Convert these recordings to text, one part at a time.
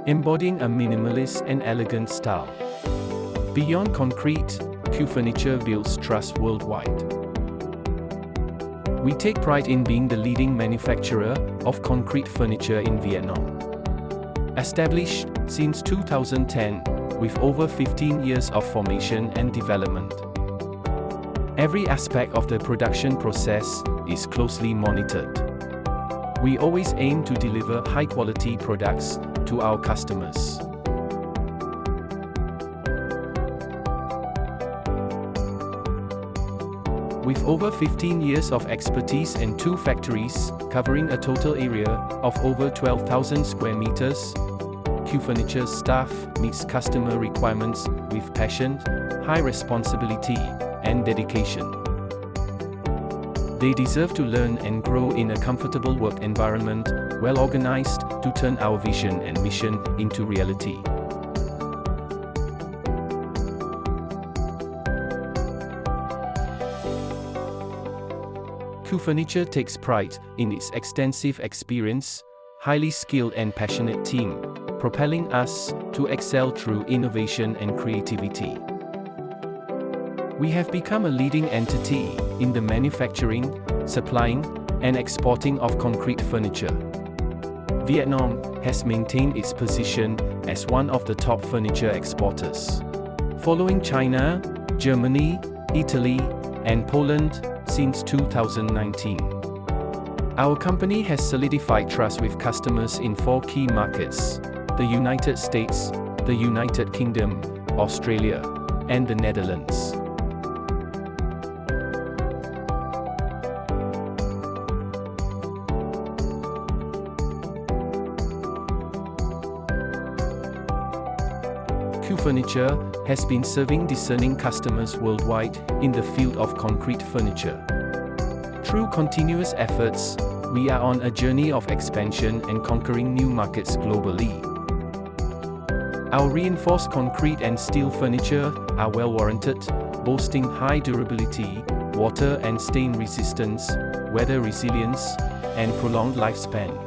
embodying a minimalist and elegant style. Beyond concrete, Qfurniture builds trust worldwide. We take pride in being the leading manufacturer of concrete furniture in Vietnam. Established since 2010, with over 15 years of formation and development. Every aspect of the production process is closely monitored. We always aim to deliver high-quality products to our customers. With over 15 years of expertise and 2 factories, covering a total area of over 12,000 square meters, Qfurniture's staff meets customer requirements with passion, high responsibility, and dedication. They deserve to learn and grow in a comfortable work environment, well organized, to turn our vision and mission into reality. Qfurniture takes pride in its extensive experience, highly skilled and passionate team, propelling us to excel through innovation and creativity. We have become a leading entity in the manufacturing, supplying, and exporting of concrete furniture. Vietnam has maintained its position as one of the top furniture exporters, following China, Germany, Italy, and Poland since 2019. Our company has solidified trust with customers in 4 key markets: the United States, the United Kingdom, Australia, and the Netherlands. Qfurniture has been serving discerning customers worldwide in the field of concrete furniture. Through continuous efforts, we are on a journey of expansion and conquering new markets globally. Our reinforced concrete and steel furniture are well warranted, boasting high durability, water and stain resistance, weather resilience, and prolonged lifespan.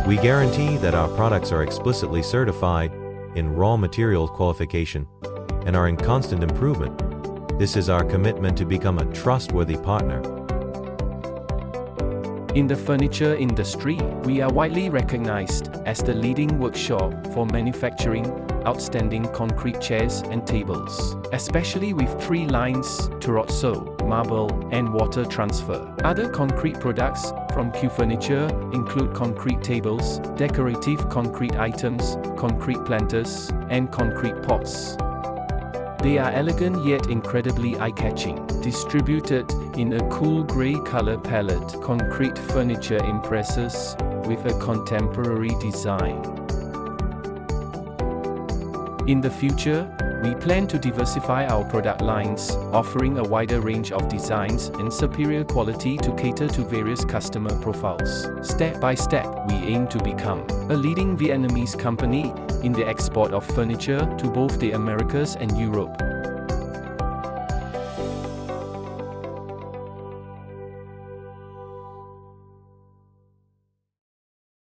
We guarantee that our products are explicitly certified in raw materials qualification and are in constant improvement. This is our commitment to become a trustworthy partner. In the furniture industry, we are widely recognized as the leading workshop for manufacturing outstanding concrete chairs and tables, especially with 3 lines: terrazzo, marble, and water transfer. Other concrete products from Qfurniture include concrete tables, decorative concrete items, concrete planters, and concrete pots. They are elegant yet incredibly eye-catching. Distributed in a cool grey color palette, concrete furniture impresses with a contemporary design. In the future, we plan to diversify our product lines, offering a wider range of designs and superior quality to cater to various customer profiles. Step by step, we aim to become a leading Vietnamese company in the export of furniture to both the Americas and Europe.